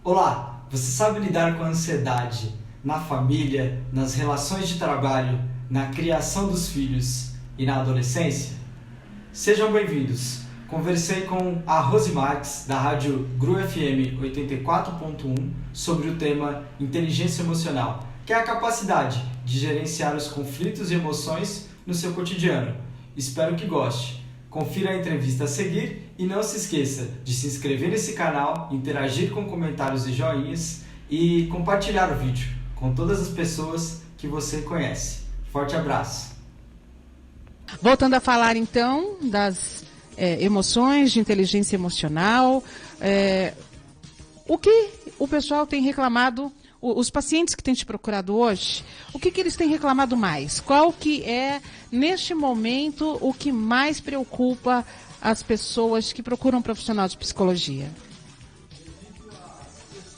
Olá, você sabe lidar com a ansiedade na família, nas relações de trabalho, na criação dos filhos e na adolescência? Sejam bem-vindos. Conversei com a Rose Marques, da rádio GRU FM 84.1, sobre o tema inteligência emocional, que é a capacidade de gerenciar os conflitos e emoções no seu cotidiano. Espero que goste. Confira a entrevista a seguir e não se esqueça de se inscrever nesse canal, interagir com comentários e joinhas e compartilhar o vídeo com todas as pessoas que você conhece. Forte abraço! Voltando a falar então das emoções, de inteligência emocional, o que o pessoal tem reclamado, os pacientes que têm te procurado hoje, o que eles têm reclamado mais? Qual que é, neste momento, o que mais preocupa as pessoas que procuram um profissional de psicologia?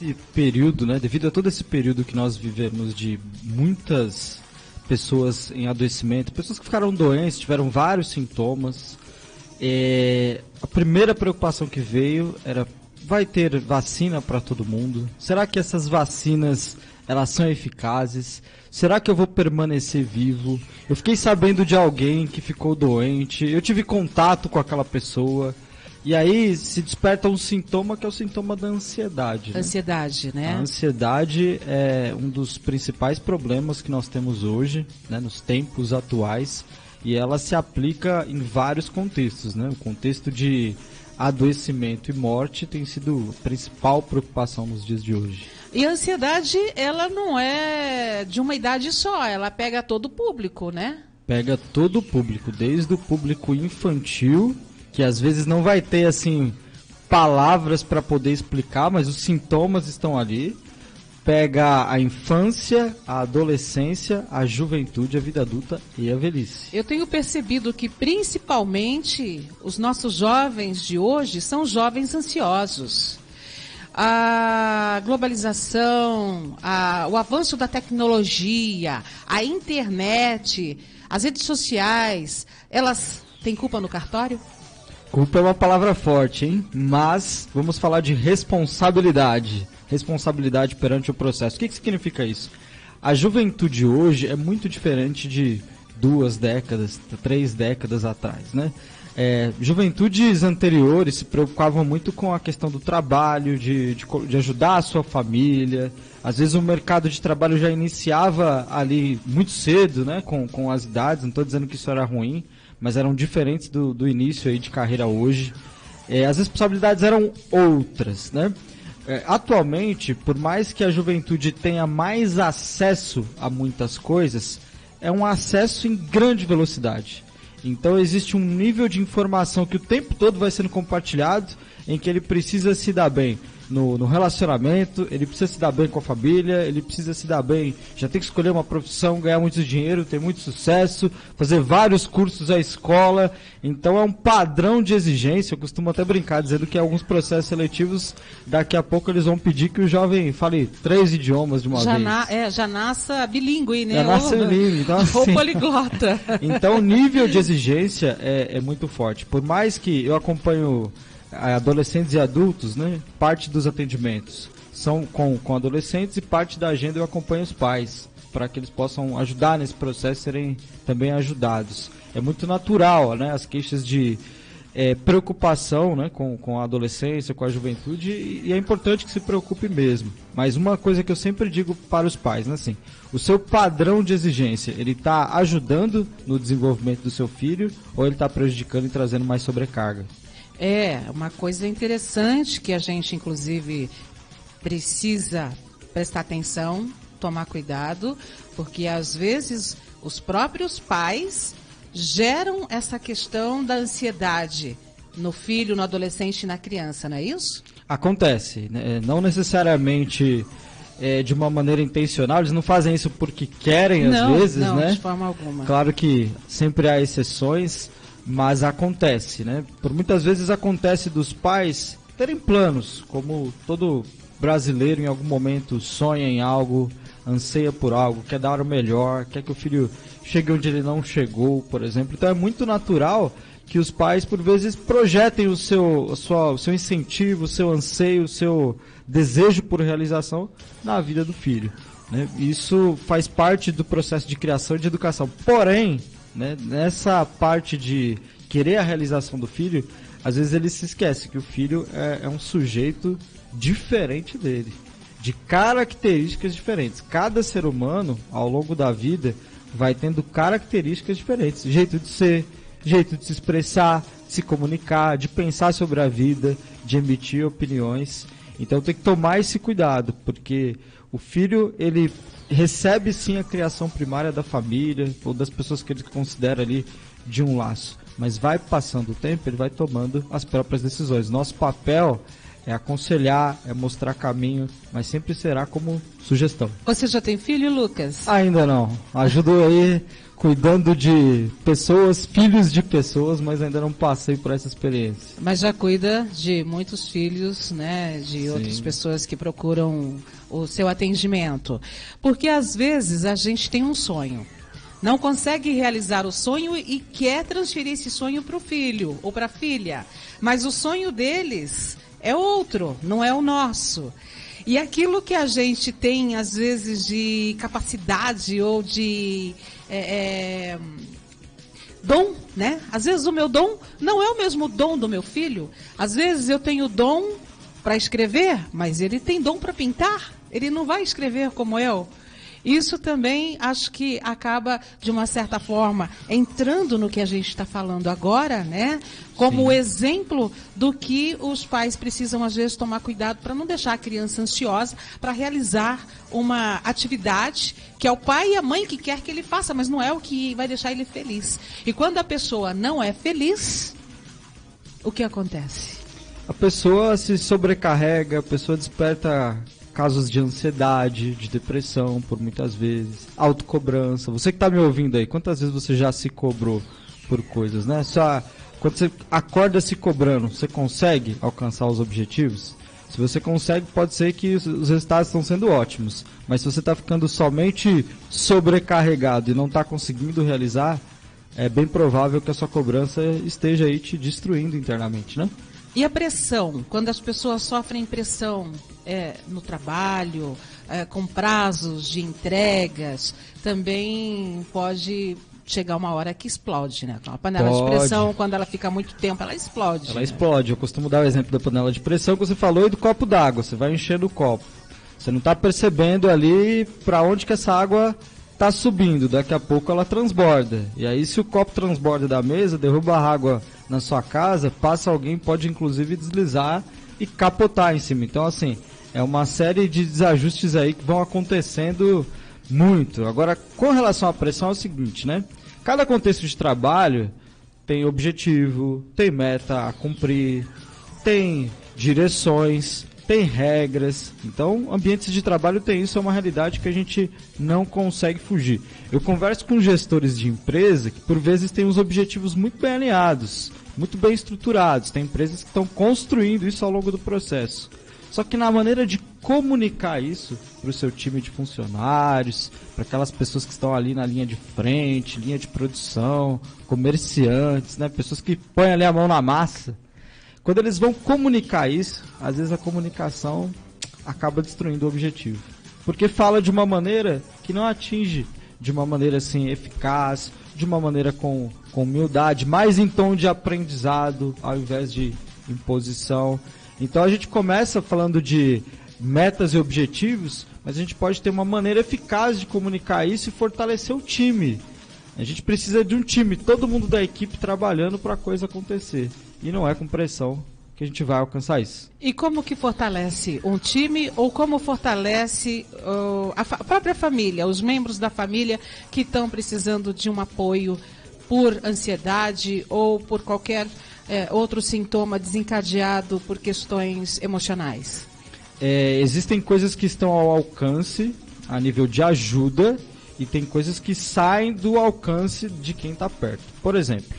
Esse período, devido a todo esse período que nós vivemos de muitas pessoas em adoecimento, pessoas que ficaram doentes, tiveram vários sintomas, a primeira preocupação que veio era: vai ter vacina para todo mundo? Será que essas vacinas elas são eficazes? Será que eu vou permanecer vivo? Eu fiquei sabendo de alguém que ficou doente, eu tive contato com aquela pessoa, e aí se desperta um sintoma que é o sintoma da ansiedade. Ansiedade, né? A ansiedade é um dos principais problemas que nós temos hoje, nos tempos atuais, e ela se aplica em vários contextos, O contexto de adoecimento e morte tem sido a principal preocupação nos dias de hoje. E a ansiedade, ela não é de uma idade só, ela pega todo o público, né? Pega todo o público, desde o público infantil, que às vezes não vai ter, assim, palavras para poder explicar, mas os sintomas estão ali. Pega a infância, a adolescência, a juventude, a vida adulta e a velhice. Eu tenho percebido que, principalmente, os nossos jovens de hoje são jovens ansiosos. A globalização, o avanço da tecnologia, a internet, as redes sociais, elas têm culpa no cartório? Culpa é uma palavra forte, hein? Mas vamos falar de responsabilidade. Responsabilidade perante o processo. O que significa isso? A juventude hoje é muito diferente de 2 décadas, 3 décadas atrás, Juventudes anteriores se preocupavam muito com a questão do trabalho, de ajudar a sua família. Às vezes o mercado de trabalho já iniciava ali muito cedo, com as idades. Não estou dizendo que isso era ruim, mas eram diferentes do início aí de carreira hoje. As responsabilidades eram outras, Atualmente, por mais que a juventude tenha mais acesso a muitas coisas, é um acesso em grande velocidade. Então existe um nível de informação que o tempo todo vai sendo compartilhado, em que ele precisa se dar bem no relacionamento, ele precisa se dar bem com a família, ele precisa se dar bem, já tem que escolher uma profissão, ganhar muito dinheiro, ter muito sucesso, fazer vários cursos à escola. Então é um padrão de exigência. Eu costumo até brincar dizendo que alguns processos seletivos, daqui a pouco eles vão pedir que o jovem fale 3 idiomas de uma vez. Já nasça bilíngue, Já nasce bilíngue, então, assim, ou poliglota. Então o nível de exigência é muito forte. Por mais que eu acompanho adolescentes e adultos, parte dos atendimentos são com adolescentes e parte da agenda eu acompanho os pais, para que eles possam ajudar nesse processo, serem também ajudados. É muito natural, as queixas de preocupação, com a adolescência, com a juventude, e é importante que se preocupe mesmo. Mas uma coisa que eu sempre digo para os pais, o seu padrão de exigência, ele está ajudando no desenvolvimento do seu filho ou ele está prejudicando e trazendo mais sobrecarga? Uma coisa interessante que a gente, inclusive, precisa prestar atenção, tomar cuidado, porque às vezes os próprios pais geram essa questão da ansiedade no filho, no adolescente e na criança, não é isso? Acontece, não necessariamente de uma maneira intencional, eles não fazem isso porque querem às vezes, Não, de forma alguma. Claro que sempre há exceções, mas acontece, Por muitas vezes acontece dos pais terem planos, como todo brasileiro em algum momento sonha em algo, anseia por algo, quer dar o melhor, quer que o filho chegue onde ele não chegou, por exemplo. Então é muito natural que os pais, por vezes, projetem o seu incentivo, o seu anseio, o seu desejo por realização na vida do filho, né? Isso faz parte do processo de criação e de educação. Porém, né, nessa parte de querer a realização do filho, às vezes ele se esquece que o filho é um sujeito diferente dele, de características diferentes. Cada ser humano, ao longo da vida, vai tendo características diferentes. Jeito de ser, jeito de se expressar, de se comunicar, de pensar sobre a vida, de emitir opiniões. Então tem que tomar esse cuidado, porque o filho, ele recebe sim a criação primária da família, ou das pessoas que ele considera ali de um laço. Mas vai passando o tempo, ele vai tomando as próprias decisões. Nosso papel é aconselhar, é mostrar caminho, mas sempre será como sugestão. Você já tem filho, Lucas? Ainda não. Ajudo aí cuidando de pessoas, filhos de pessoas, mas ainda não passei por essa experiência. Mas já cuida de muitos filhos, né, de Sim. outras pessoas que procuram o seu atendimento. Porque às vezes a gente tem um sonho, não consegue realizar o sonho e quer transferir esse sonho para o filho ou para a filha. Mas o sonho deles é outro, não é o nosso. E aquilo que a gente tem, às vezes, de capacidade ou de dom, né? Às vezes o meu dom não é o mesmo dom do meu filho. Às vezes eu tenho dom para escrever, mas ele tem dom para pintar. Ele não vai escrever como eu. Isso também acho que acaba, de uma certa forma, entrando no que a gente está falando agora, né? Como exemplo do que os pais precisam, às vezes, tomar cuidado para não deixar a criança ansiosa para realizar uma atividade que é o pai e a mãe que quer que ele faça, mas não é o que vai deixar ele feliz. E quando a pessoa não é feliz, o que acontece? A pessoa se sobrecarrega, a pessoa desperta casos de ansiedade, de depressão, por muitas vezes, autocobrança. Você que está me ouvindo aí, quantas vezes você já se cobrou por coisas, né? Quando você acorda se cobrando, você consegue alcançar os objetivos? Se você consegue, pode ser que os resultados estão sendo ótimos. Mas se você está ficando somente sobrecarregado e não está conseguindo realizar, é bem provável que a sua cobrança esteja aí te destruindo internamente, né? E a pressão? Quando as pessoas sofrem pressão no trabalho, com prazos de entregas, também pode chegar uma hora que explode, né? A panela de pressão, quando ela fica muito tempo, ela explode. Ela explode. Eu costumo dar o exemplo da panela de pressão que você falou e do copo d'água. Você vai enchendo o copo. Você não está percebendo ali para onde que essa água está subindo. Daqui a pouco ela transborda. E aí, se o copo transborda da mesa, derruba a água na sua casa, passa alguém, pode inclusive deslizar e capotar em cima. Então, assim, é uma série de desajustes aí que vão acontecendo muito. Agora, com relação à pressão, é o seguinte, né? Cada contexto de trabalho tem objetivo, tem meta a cumprir, tem direções, tem regras. Então, ambientes de trabalho tem isso, é uma realidade que a gente não consegue fugir. Eu converso com gestores de empresa que, por vezes, têm os objetivos muito bem alinhados, muito bem estruturados. Tem empresas que estão construindo isso ao longo do processo. Só que na maneira de comunicar isso para o seu time de funcionários, para aquelas pessoas que estão ali na linha de frente, linha de produção, comerciantes, né, pessoas que põem ali a mão na massa, quando eles vão comunicar isso, às vezes a comunicação acaba destruindo o objetivo. Porque fala de uma maneira que não atinge de uma maneira assim eficaz, de uma maneira com humildade, mais em tom de aprendizado ao invés de imposição. Então a gente começa falando de metas e objetivos, mas a gente pode ter uma maneira eficaz de comunicar isso e fortalecer o time. A gente precisa de um time, todo mundo da equipe trabalhando para a coisa acontecer. E não é com pressão que a gente vai alcançar isso. E como que fortalece um time ou como fortalece a própria família, os membros da família que estão precisando de um apoio por ansiedade ou por qualquer outro sintoma desencadeado por questões emocionais? Existem coisas que estão ao alcance, a nível de ajuda, e tem coisas que saem do alcance de quem está perto. Por exemplo,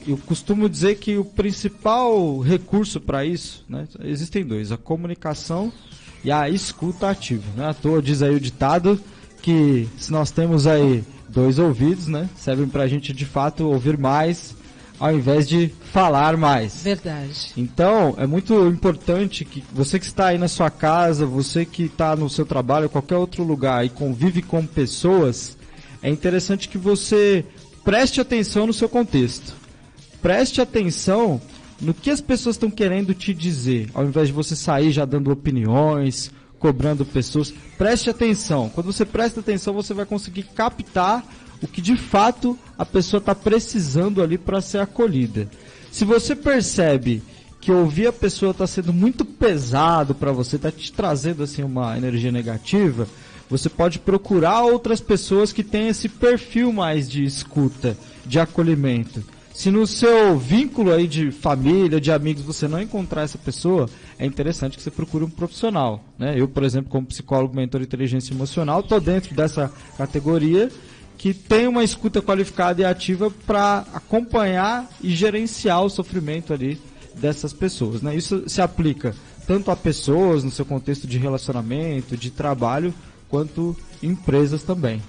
eu costumo dizer que o principal recurso para isso, né, existem dois, a comunicação e a escuta ativa. Né? À toa diz aí o ditado que se nós temos aí 2 ouvidos, né, servem para a gente de fato ouvir mais, ao invés de falar mais. Verdade. Então, é muito importante que você que está aí na sua casa, você que está no seu trabalho, qualquer outro lugar e convive com pessoas, é interessante que você preste atenção no seu contexto. Preste atenção no que as pessoas estão querendo te dizer, ao invés de você sair já dando opiniões, cobrando pessoas. Preste atenção. Quando você presta atenção, você vai conseguir captar o que de fato a pessoa está precisando ali para ser acolhida. Se você percebe que ouvir a pessoa está sendo muito pesado para você, está te trazendo assim uma energia negativa, você pode procurar outras pessoas que têm esse perfil mais de escuta, de acolhimento. Se no seu vínculo aí de família, de amigos, você não encontrar essa pessoa, é interessante que você procure um profissional, né? Eu, por exemplo, como psicólogo, mentor de inteligência emocional, estou dentro dessa categoria que tem uma escuta qualificada e ativa para acompanhar e gerenciar o sofrimento ali dessas pessoas, né? Isso se aplica tanto a pessoas no seu contexto de relacionamento, de trabalho, quanto empresas também.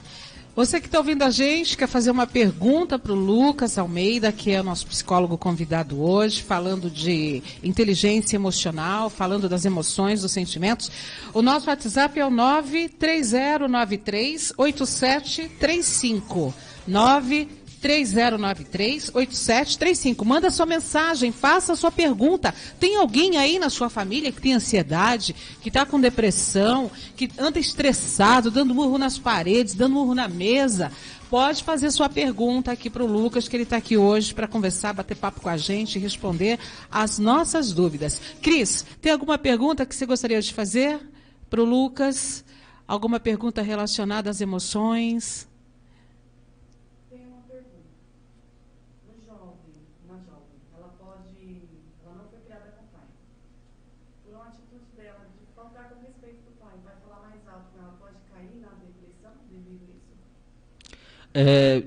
Você que está ouvindo a gente, quer fazer uma pergunta para o Lucas Almeida, que é o nosso psicólogo convidado hoje, falando de inteligência emocional, falando das emoções, dos sentimentos. O nosso WhatsApp é o 930938735. 930938735. Manda sua mensagem, faça a sua pergunta. Tem alguém aí na sua família que tem ansiedade, que está com depressão, que anda estressado, dando murro nas paredes, dando murro na mesa? Pode fazer sua pergunta aqui para o Lucas, que ele está aqui hoje para conversar, bater papo com a gente e responder as nossas dúvidas. Cris, tem alguma pergunta que você gostaria de fazer para o Lucas? Alguma pergunta relacionada às emoções?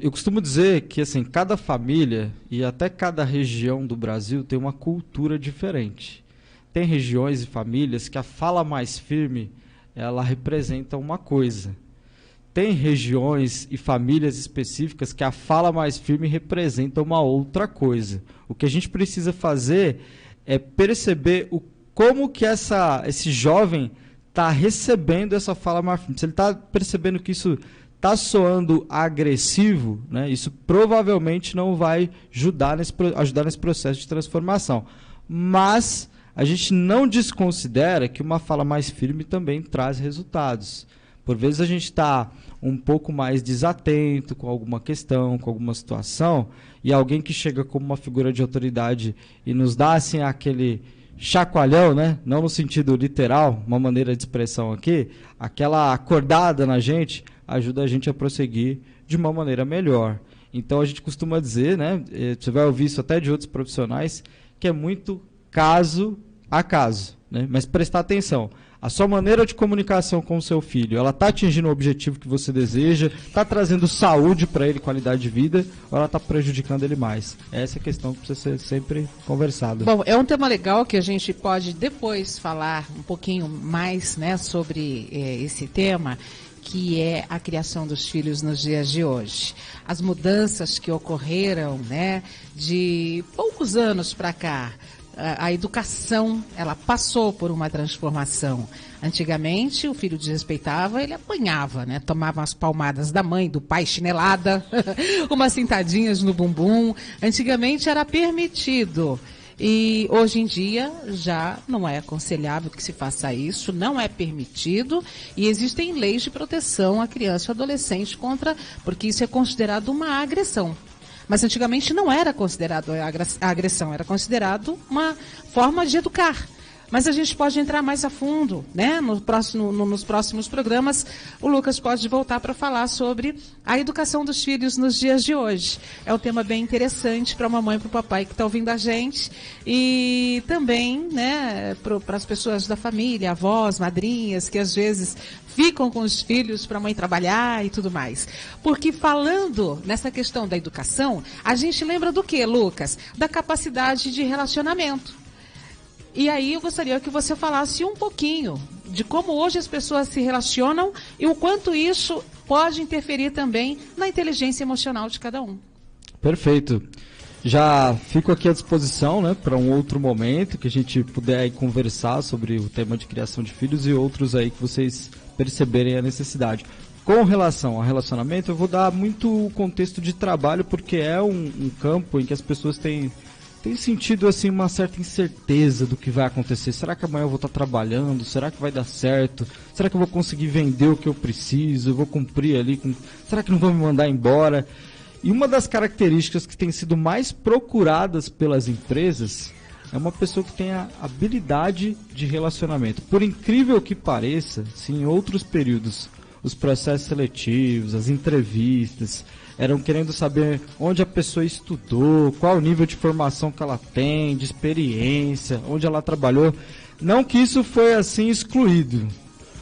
Eu costumo dizer que assim, cada família e até cada região do Brasil tem uma cultura diferente. Tem regiões e famílias que a fala mais firme, ela representa uma coisa. Tem regiões e famílias específicas que a fala mais firme representa uma outra coisa. O que a gente precisa fazer é perceber como que esse jovem está recebendo essa fala mais firme. Se ele está percebendo que isso está soando agressivo, né, isso provavelmente não vai ajudar nesse processo de transformação. Mas a gente não desconsidera que uma fala mais firme também traz resultados. Por vezes a gente está um pouco mais desatento com alguma questão, com alguma situação, e alguém que chega como uma figura de autoridade e nos dá assim aquele chacoalhão, né? Não no sentido literal, uma maneira de expressão aqui, aquela acordada na gente, ajuda a gente a prosseguir de uma maneira melhor. Então a gente costuma dizer, né? Você vai ouvir isso até de outros profissionais, que é muito caso a caso, né? Mas prestar atenção. A sua maneira de comunicação com o seu filho, ela está atingindo o objetivo que você deseja, está trazendo saúde para ele, qualidade de vida, ou ela está prejudicando ele mais? Essa é a questão que precisa ser sempre conversada. Bom, é um tema legal que a gente pode depois falar um pouquinho mais, né, sobre esse tema, que é a criação dos filhos nos dias de hoje. As mudanças que ocorreram, né, de poucos anos para cá. A educação, ela passou por uma transformação. Antigamente, o filho desrespeitava, ele apanhava, né? Tomava umas palmadas da mãe, do pai, chinelada, umas sentadinhas no bumbum. Antigamente era permitido. E hoje em dia já não é aconselhável que se faça isso, não é permitido. E existem leis de proteção à criança e ao adolescente porque isso é considerado uma agressão. Mas antigamente não era considerado a agressão, era considerado uma forma de educar. Mas a gente pode entrar mais a fundo, né? Nos próximos programas, o Lucas pode voltar para falar sobre a educação dos filhos nos dias de hoje. É um tema bem interessante para a mamãe e para o papai que está ouvindo a gente. E também, né, para as pessoas da família, avós, madrinhas, que às vezes ficam com os filhos para a mãe trabalhar e tudo mais. Porque falando nessa questão da educação, a gente lembra do quê, Lucas? Da capacidade de relacionamento. E aí eu gostaria que você falasse um pouquinho de como hoje as pessoas se relacionam e o quanto isso pode interferir também na inteligência emocional de cada um. Perfeito. Já fico aqui à disposição, né, para um outro momento que a gente puder aí conversar sobre o tema de criação de filhos e outros aí que vocês perceberem a necessidade. Com relação ao relacionamento, eu vou dar muito o contexto de trabalho, porque é um campo em que as pessoas têm sentido assim uma certa incerteza do que vai acontecer. Será que amanhã eu vou estar trabalhando? Será que vai dar certo? Será que eu vou conseguir vender o que eu preciso? Eu vou cumprir ali? Será que não vão me mandar embora? E uma das características que tem sido mais procuradas pelas empresas é uma pessoa que tenha habilidade de relacionamento. Por incrível que pareça, se em outros períodos os processos seletivos, as entrevistas, eram querendo saber onde a pessoa estudou, qual o nível de formação que ela tem, de experiência, onde ela trabalhou. Não que isso foi assim excluído,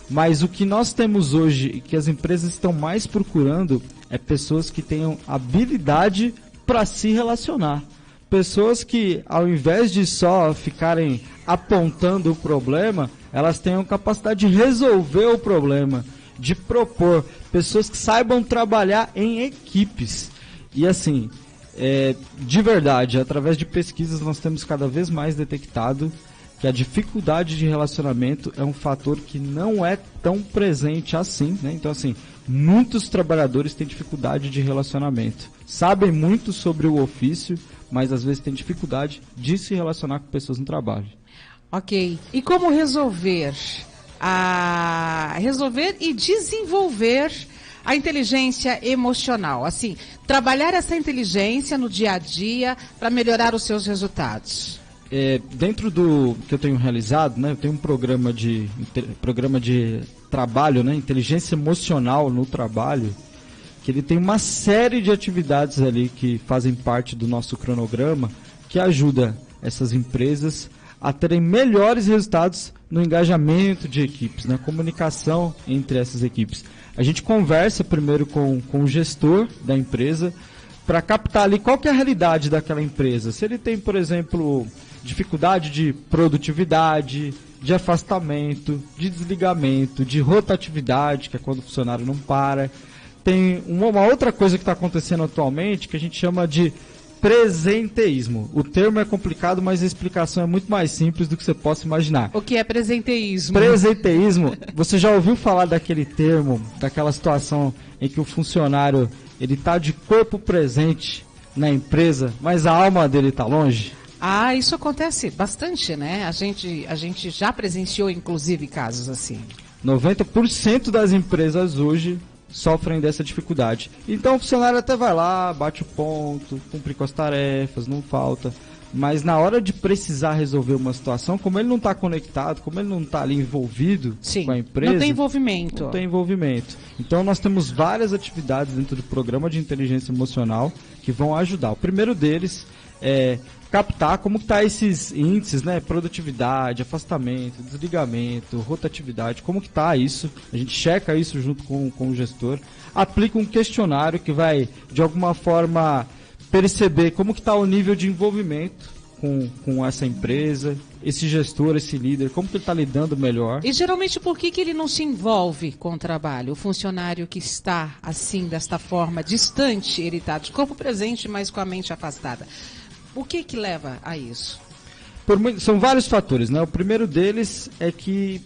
mas o que nós temos hoje e que as empresas estão mais procurando é pessoas que tenham habilidade para se relacionar. Pessoas que, ao invés de só ficarem apontando o problema, elas tenham capacidade de resolver o problema, de propor. Pessoas que saibam trabalhar em equipes. E assim, de verdade, através de pesquisas nós temos cada vez mais detectado que a dificuldade de relacionamento é um fator que não é tão presente assim, né? Então assim, muitos trabalhadores têm dificuldade de relacionamento. Sabem muito sobre o ofício, mas às vezes têm dificuldade de se relacionar com pessoas no trabalho. Ok. E como resolver e desenvolver a inteligência emocional? Assim, trabalhar essa inteligência no dia a dia para melhorar os seus resultados. Dentro do que eu tenho realizado, né, eu tenho um programa de trabalho, né, inteligência emocional no trabalho, que ele tem uma série de atividades ali que fazem parte do nosso cronograma, que ajuda essas empresas a terem melhores resultados no engajamento de equipes, na comunicação entre essas equipes. A gente conversa primeiro com o gestor da empresa para captar ali qual que é a realidade daquela empresa. Se ele tem, por exemplo, dificuldade de produtividade, de afastamento, de desligamento, de rotatividade, que é quando o funcionário não para. Tem uma outra coisa que está acontecendo atualmente que a gente chama de presenteísmo. O termo é complicado, mas a explicação é muito mais simples do que você possa imaginar. O que é presenteísmo? Presenteísmo, você já ouviu falar daquele termo, daquela situação em que o funcionário ele está de corpo presente na empresa, mas a alma dele está longe? Ah, isso acontece bastante, né? A gente já presenciou, inclusive, casos assim. 90% das empresas hoje sofrem dessa dificuldade. Então o funcionário até vai lá, bate o ponto, cumpre com as tarefas, não falta. Mas na hora de precisar resolver uma situação, como ele não está conectado, como ele não está ali envolvido com a empresa... Não tem envolvimento. Não tem envolvimento. Então nós temos várias atividades dentro do programa de inteligência emocional que vão ajudar. O primeiro deles é captar como está esses índices, né? Produtividade, afastamento, desligamento, rotatividade, como que está isso. A gente checa isso junto com o gestor, aplica um questionário que vai, de alguma forma, perceber como que está o nível de envolvimento com essa empresa, esse gestor, esse líder, como que ele está lidando melhor. E geralmente por que ele não se envolve com o trabalho? O funcionário que está assim, desta forma, distante, ele está de corpo presente, mas com a mente afastada. O que leva a isso? São vários fatores, né? O primeiro deles é que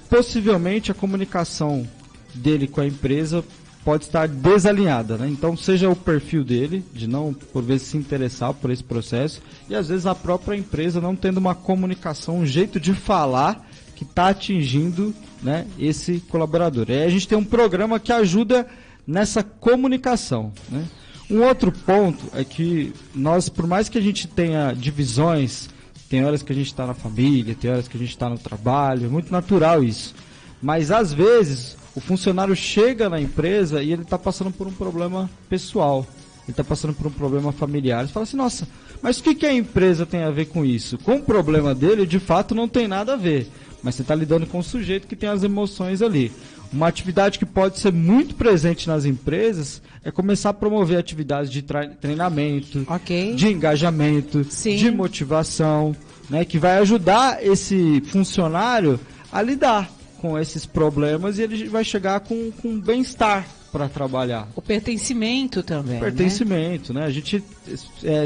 possivelmente a comunicação dele com a empresa pode estar desalinhada, né? Então, seja o perfil dele, de não, por vezes, se interessar por esse processo, e às vezes a própria empresa não tendo uma comunicação, um jeito de falar que está atingindo, né, esse colaborador. E aí a gente tem um programa que ajuda nessa comunicação, né? Um outro ponto é que nós, por mais que a gente tenha divisões, tem horas que a gente está na família, tem horas que a gente está no trabalho, é muito natural isso. Mas às vezes o funcionário chega na empresa e ele está passando por um problema pessoal, ele está passando por um problema familiar. Você fala assim, nossa, mas o que a empresa tem a ver com isso? Com o problema dele, de fato, não tem nada a ver. Mas você está lidando com um sujeito que tem as emoções ali. Uma atividade que pode ser muito presente nas empresas é começar a promover atividades de treinamento, de engajamento, de motivação, né, que vai ajudar esse funcionário a lidar com esses problemas e ele vai chegar com bem-estar para trabalhar. O pertencimento também. Pertencimento, né? A gente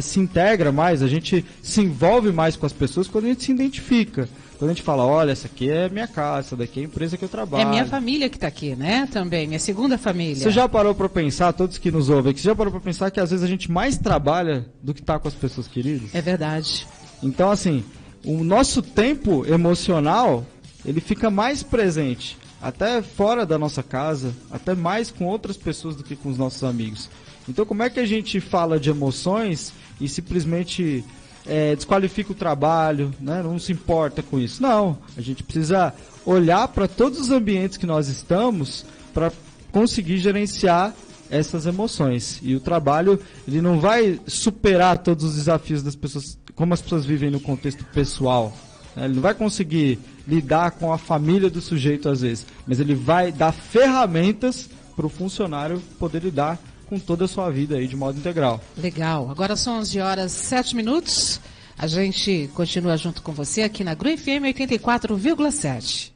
se integra mais, a gente se envolve mais com as pessoas quando a gente se identifica. Quando a gente fala, olha, essa aqui é minha casa, essa daqui é a empresa que eu trabalho. É minha família que está aqui, né? Também, minha segunda família. Você já parou para pensar, todos que nos ouvem, você já parou para pensar que às vezes a gente mais trabalha do que está com as pessoas queridas? É verdade. Então, assim, o nosso tempo emocional, ele fica mais presente, até fora da nossa casa, até mais com outras pessoas do que com os nossos amigos. Então, como é que a gente fala de emoções e simplesmente desqualifica o trabalho, né? Não se importa com isso? Não, a gente precisa olhar para todos os ambientes que nós estamos para conseguir gerenciar essas emoções. E o trabalho, ele não vai superar todos os desafios das pessoas, como as pessoas vivem no contexto pessoal. Ele não vai conseguir lidar com a família do sujeito às vezes, mas ele vai dar ferramentas para o funcionário poder lidar com toda a sua vida aí de modo integral. Legal. Agora são 11h07. A gente continua junto com você aqui na Gru FM 84,7.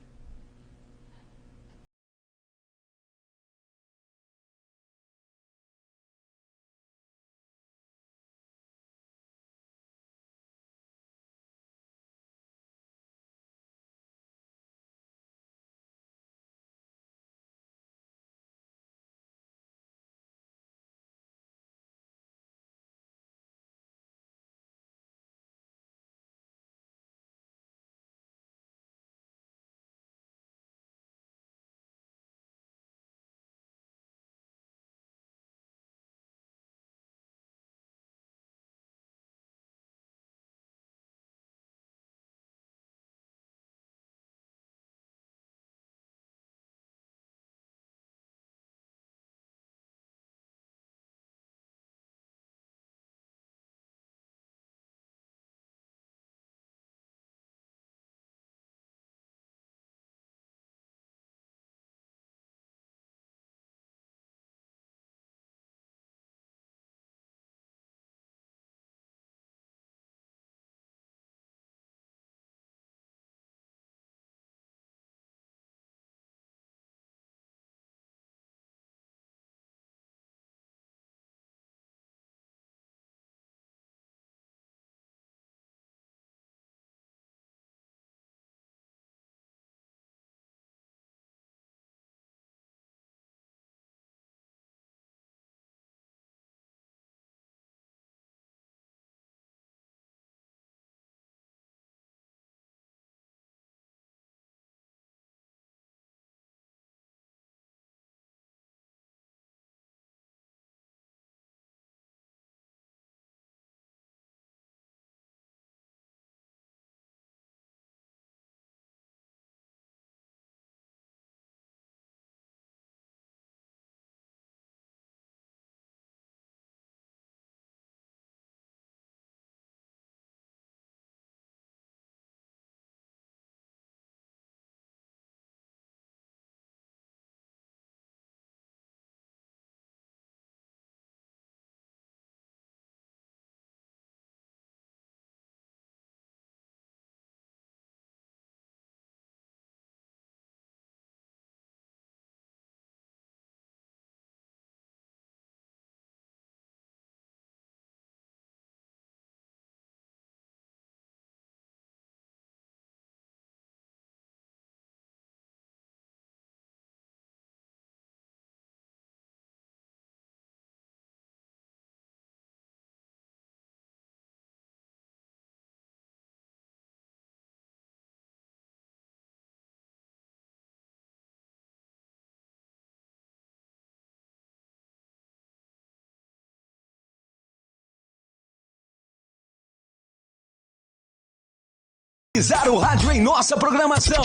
O rádio em nossa programação.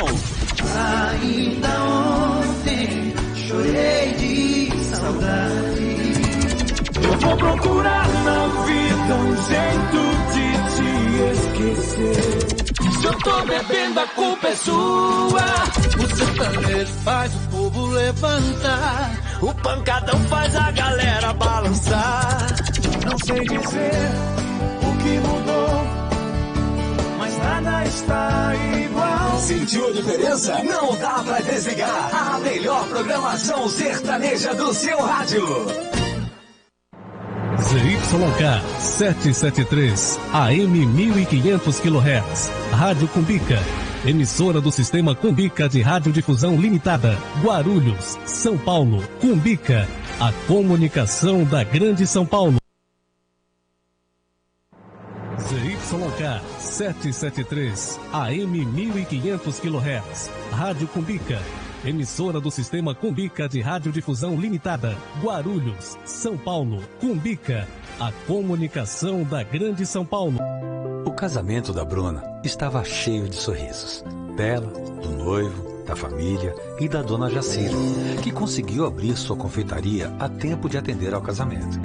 Ainda ontem chorei de saudade. Eu vou procurar na vida um jeito de te esquecer. Se eu tô bebendo, a culpa é sua. O sertanejo faz o povo levantar. O pancadão faz a galera balançar. Não sei dizer o que mudou, mas nada nada está igual. Sentiu a diferença? Não dá pra desligar. A melhor programação sertaneja do seu rádio. ZYK 773, AM 1500 kHz, Rádio Cumbica, emissora do Sistema Cumbica de Radiodifusão Limitada, Guarulhos, São Paulo. Cumbica, a comunicação da Grande São Paulo. ZYK 773, AM 1500 kHz, Rádio Cumbica, emissora do Sistema Cumbica de Radiodifusão Limitada, Guarulhos, São Paulo. Cumbica, a comunicação da Grande São Paulo. O casamento da Bruna estava cheio de sorrisos. Dela, do noivo, da família e da dona Jacira, que conseguiu abrir sua confeitaria a tempo de atender ao casamento.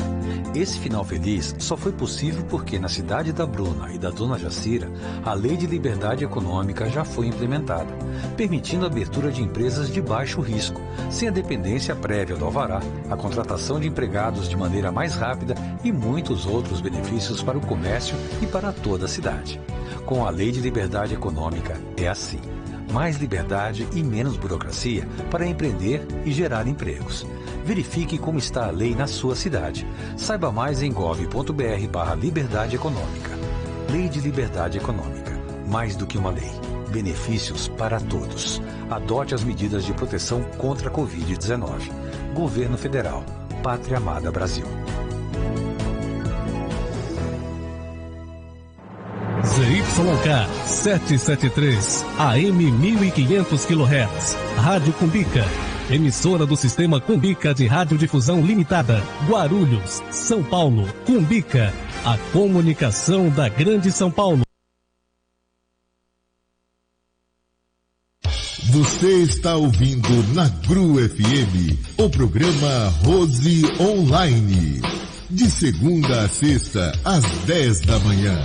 Esse final feliz só foi possível porque na cidade da Bruna e da dona Jacira, a Lei de Liberdade Econômica já foi implementada, permitindo a abertura de empresas de baixo risco, sem a dependência prévia do alvará, a contratação de empregados de maneira mais rápida e muitos outros benefícios para o comércio e para toda a cidade. Com a Lei de Liberdade Econômica é assim: mais liberdade e menos burocracia para empreender e gerar empregos. Verifique como está a lei na sua cidade. Saiba mais em gov.br/liberdade econômica. Lei de Liberdade Econômica. Mais do que uma lei. Benefícios para todos. Adote as medidas de proteção contra a Covid-19. Governo Federal. Pátria Amada Brasil. ZYK 773, AM 1500 kHz, Rádio Cumbica, emissora do Sistema Cumbica de Radiodifusão Limitada, Guarulhos, São Paulo. Cumbica, a comunicação da Grande São Paulo. Você está ouvindo na GRU FM, o programa Rose Online, de segunda a sexta, às 10 da manhã.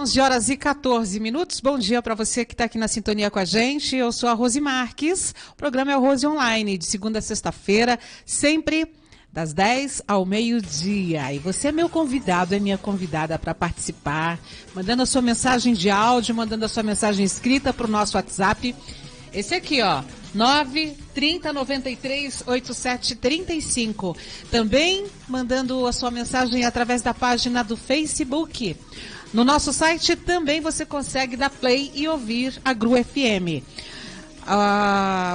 11h14. Bom dia para você que está aqui na sintonia com a gente. Eu sou a Rose Marques. O programa é o Rose Online, de segunda a sexta-feira, sempre das 10 ao meio-dia. E você é meu convidado, é minha convidada para participar, mandando a sua mensagem de áudio, mandando a sua mensagem escrita para o nosso WhatsApp. Esse aqui, ó, 930938735. Também mandando a sua mensagem através da página do Facebook. No nosso site também você consegue dar play e ouvir a GRU FM.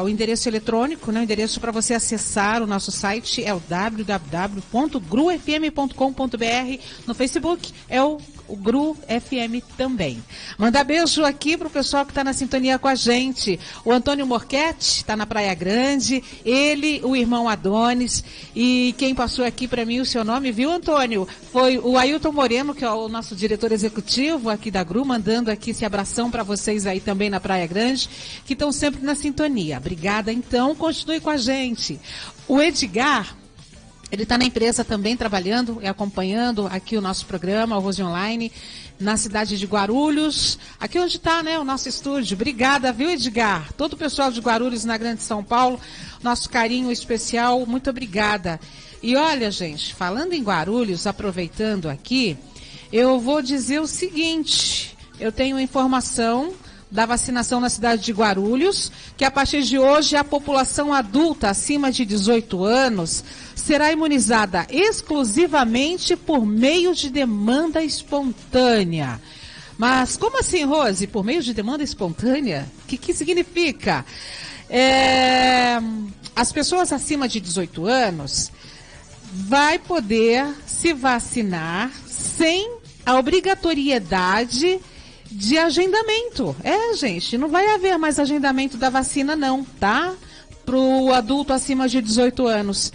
O endereço eletrônico, né, o endereço para você acessar o nosso site é o www.grufm.com.br. No Facebook é o GRU FM também. Mandar beijo aqui para o pessoal que está na sintonia com a gente. O Antônio Morchetti está na Praia Grande, ele, o irmão Adonis, e quem passou aqui para mim o seu nome, viu, Antônio? Foi o Ailton Moreno, que é o nosso diretor executivo aqui da GRU, mandando aqui esse abração para vocês aí também na Praia Grande, que estão sempre na sintonia. Obrigada, então, continue com a gente. O Edgar, ele está na empresa também trabalhando e acompanhando aqui o nosso programa, o Rose Online, na cidade de Guarulhos, aqui onde está, né, o nosso estúdio. Obrigada, viu, Edgar? Todo o pessoal de Guarulhos, na Grande São Paulo, nosso carinho especial, muito obrigada. E olha, gente, falando em Guarulhos, aproveitando aqui, eu vou dizer o seguinte: eu tenho informação da vacinação na cidade de Guarulhos, que a partir de hoje a população adulta acima de 18 anos será imunizada exclusivamente por meio de demanda espontânea. Mas como assim, Rose? Por meio de demanda espontânea? O que significa? As pessoas acima de 18 anos vai poder se vacinar sem a obrigatoriedade de agendamento. Gente, não vai haver mais agendamento da vacina não, tá? Para o adulto acima de 18 anos.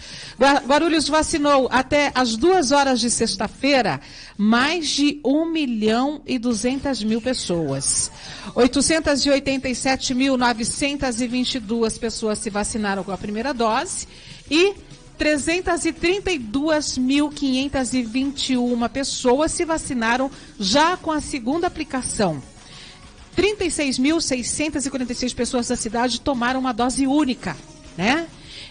Guarulhos vacinou até as 2 horas de sexta-feira mais de 1.200.000 pessoas. 887.922 pessoas se vacinaram com a primeira dose e 332.521 pessoas se vacinaram já com a segunda aplicação. 36.646 pessoas da cidade tomaram uma dose única, né?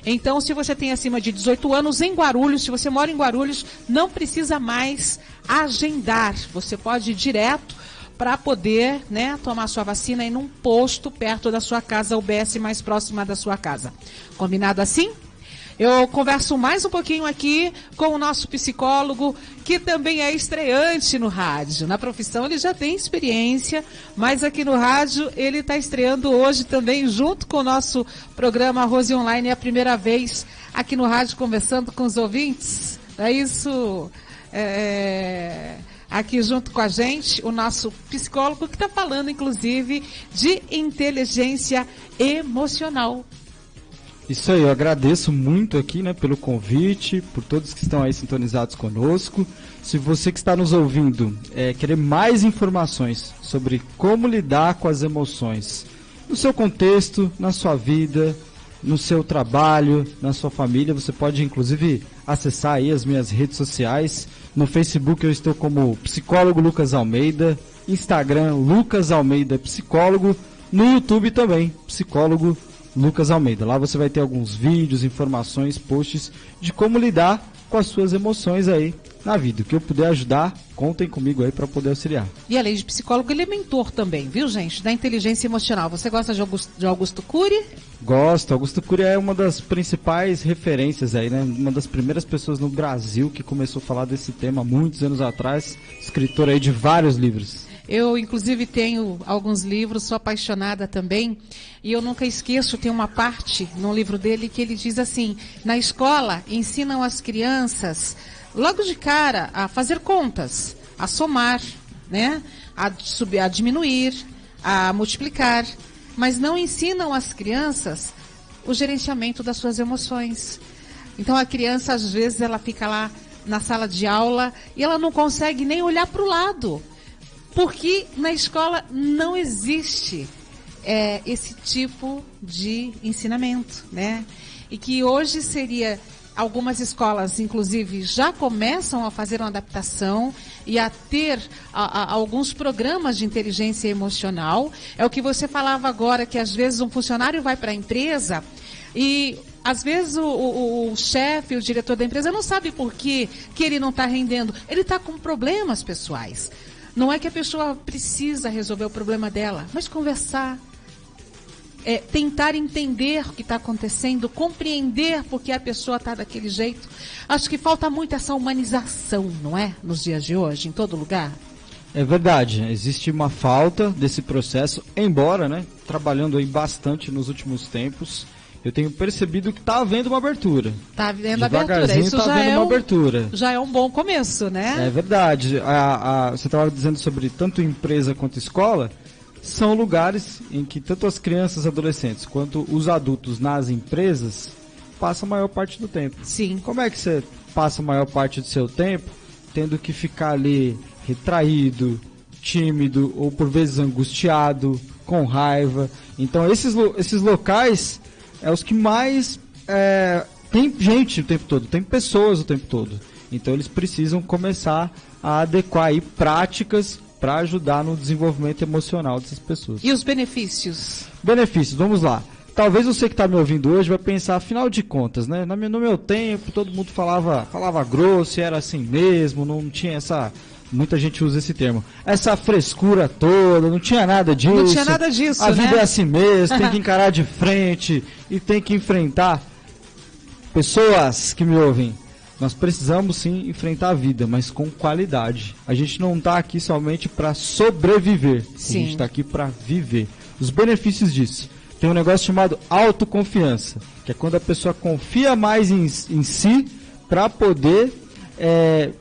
Então, se você tem acima de 18 anos em Guarulhos, se você mora em Guarulhos, não precisa mais agendar. Você pode ir direto para poder, né, tomar sua vacina em um posto perto da sua casa, UBS mais próxima da sua casa. Combinado assim? Eu converso mais um pouquinho aqui com o nosso psicólogo, que também é estreante no rádio. Na profissão ele já tem experiência, mas aqui no rádio ele está estreando hoje também, junto com o nosso programa Rose Online. É a primeira vez aqui no rádio conversando com os ouvintes. É isso, aqui junto com a gente, o nosso psicólogo, que está falando, inclusive, de inteligência emocional. Isso aí, eu agradeço muito aqui, né, pelo convite, por todos que estão aí sintonizados conosco. Se você que está nos ouvindo querer mais informações sobre como lidar com as emoções no seu contexto, na sua vida, no seu trabalho, na sua família, você pode inclusive acessar aí as minhas redes sociais. No Facebook eu estou como Psicólogo Lucas Almeida, Instagram Lucas Almeida Psicólogo, no YouTube também, Psicólogo Lucas Almeida. Lá você vai ter alguns vídeos, informações, posts de como lidar com as suas emoções aí na vida. O que eu puder ajudar, contem comigo aí para poder auxiliar. E além de psicólogo, ele é mentor também, viu, gente? Da inteligência emocional. Você gosta de Augusto Cury? Gosto. Augusto Cury é uma das principais referências aí, né? Uma das primeiras pessoas no Brasil que começou a falar desse tema há muitos anos atrás. Escritor aí de vários livros. Eu, inclusive, tenho alguns livros, sou apaixonada também, e eu nunca esqueço, tem uma parte no livro dele que ele diz assim: na escola ensinam as crianças, logo de cara, a fazer contas, a somar, né? A diminuir, a multiplicar, mas não ensinam as crianças o gerenciamento das suas emoções. Então a criança, às vezes, ela fica lá na sala de aula e ela não consegue nem olhar para o lado. Porque na escola não existe esse tipo de ensinamento, né? E que hoje seria, algumas escolas, inclusive, já começam a fazer uma adaptação e a ter alguns programas de inteligência emocional. É o que você falava agora, que às vezes um funcionário vai para a empresa e às vezes o chefe, o diretor da empresa não sabe por que ele não está rendendo. Ele está com problemas pessoais. Não é que a pessoa precisa resolver o problema dela, mas conversar, tentar entender o que está acontecendo, compreender por que a pessoa está daquele jeito. Acho que falta muito essa humanização, não é? Nos dias de hoje, em todo lugar. É verdade, existe uma falta desse processo, embora, né, trabalhando aí bastante nos últimos tempos, eu tenho percebido que está havendo uma abertura. Está havendo abertura. Isso tá havendo uma abertura. Já é um bom começo, né? É verdade. Você estava dizendo sobre tanto empresa quanto escola, são lugares em que tanto as crianças e adolescentes quanto os adultos nas empresas passam a maior parte do tempo. Sim. Como é que você passa a maior parte do seu tempo tendo que ficar ali retraído, tímido ou por vezes angustiado, com raiva? Então esses locais os que mais tem gente o tempo todo, tem pessoas o tempo todo. Então eles precisam começar a adequar aí práticas para ajudar no desenvolvimento emocional dessas pessoas. E os benefícios? Benefícios, vamos lá. Talvez você que está me ouvindo hoje vai pensar, afinal de contas, né? No meu tempo, todo mundo falava grosso, era assim mesmo, não tinha essa... Muita gente usa esse termo. Essa frescura toda, não tinha nada disso. Não tinha nada disso, A vida é assim mesmo, tem que encarar de frente e tem que enfrentar. Pessoas que me ouvem, nós precisamos sim enfrentar a vida, mas com qualidade. A gente não está aqui somente para sobreviver. Sim. A gente está aqui para viver. Os benefícios disso. Tem um negócio chamado autoconfiança, que é quando a pessoa confia mais em si para poder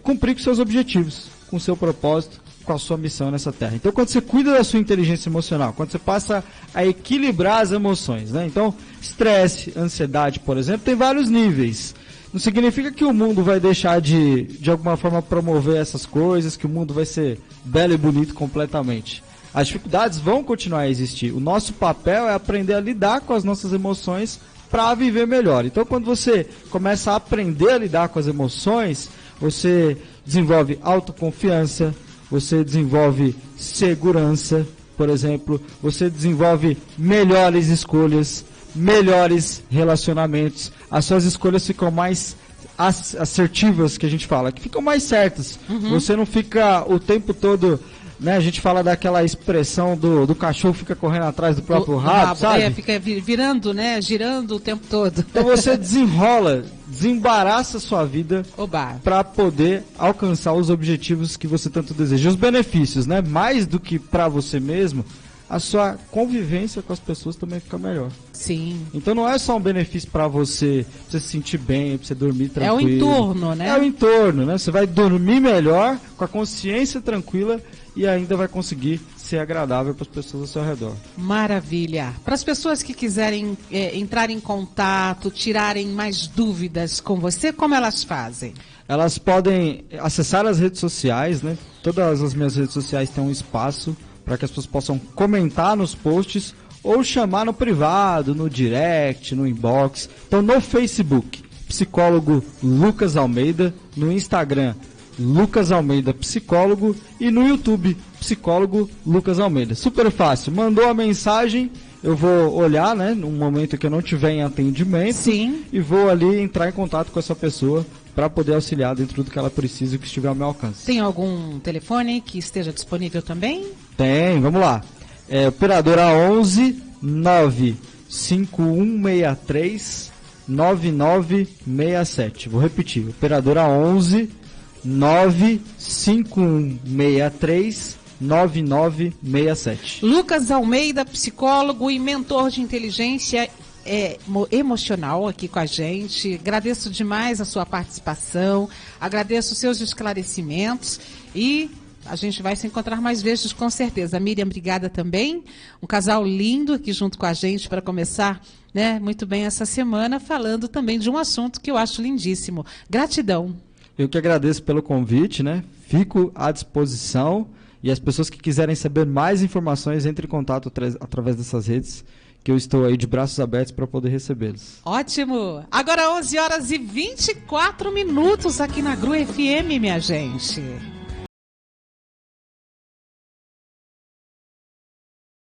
cumprir com seus objetivos, com o seu propósito, com a sua missão nessa terra. Então, quando você cuida da sua inteligência emocional, quando você passa a equilibrar as emoções, né? Então, estresse, ansiedade, por exemplo, tem vários níveis. Não significa que o mundo vai deixar de alguma forma promover essas coisas, que o mundo vai ser belo e bonito completamente. As dificuldades vão continuar a existir. O nosso papel é aprender a lidar com as nossas emoções para viver melhor. Então, quando você começa a aprender a lidar com as emoções, você desenvolve autoconfiança, você desenvolve segurança, por exemplo, você desenvolve melhores escolhas, melhores relacionamentos, as suas escolhas ficam mais assertivas, que a gente fala, que ficam mais certas. Você não fica o tempo todo né, a gente fala daquela expressão do cachorro fica correndo atrás do próprio rabo, sabe? Fica virando, né, girando o tempo todo. Então você desenrola, desembaraça a sua vida para poder alcançar os objetivos que você tanto deseja. Os benefícios, né, mais do que para você mesmo, a sua convivência com as pessoas também fica melhor. Sim. Então não é só um benefício para você se sentir bem, para você dormir tranquilo. É o entorno, né? É o entorno, né? Você vai dormir melhor, com a consciência tranquila e ainda vai conseguir ser agradável para as pessoas ao seu redor. Maravilha. Para as pessoas que quiserem entrar em contato, tirarem mais dúvidas com você, como elas fazem? Elas podem acessar as redes sociais, né? Todas as minhas redes sociais têm um espaço para que as pessoas possam comentar nos posts ou chamar no privado, no direct, no inbox. Então, no Facebook, psicólogo Lucas Almeida, no Instagram, Lucas Almeida Psicólogo e no YouTube, psicólogo Lucas Almeida. Super fácil. Mandou a mensagem, eu vou olhar, né, num momento que eu não tiver em atendimento. Sim. E vou ali entrar em contato com essa pessoa para poder auxiliar dentro do que ela precisa e que estiver ao meu alcance. Tem algum telefone que esteja disponível também? Tem, vamos lá. Operadora 11 95163 9967. Vou repetir. Operadora 11 95163 9967. Lucas Almeida, psicólogo e mentor de inteligência emocional aqui com a gente. Agradeço demais a sua participação, agradeço os seus esclarecimentos e a gente vai se encontrar mais vezes com certeza. Miriam, obrigada também. Um casal lindo aqui junto com a gente para começar, né, muito bem essa semana, falando também de um assunto que eu acho lindíssimo. Gratidão. Eu que agradeço pelo convite, né? Fico à disposição e as pessoas que quiserem saber mais informações, entre em contato através dessas redes, que eu estou aí de braços abertos para poder recebê-los. Ótimo! Agora 11h24 aqui na GRU FM, minha gente.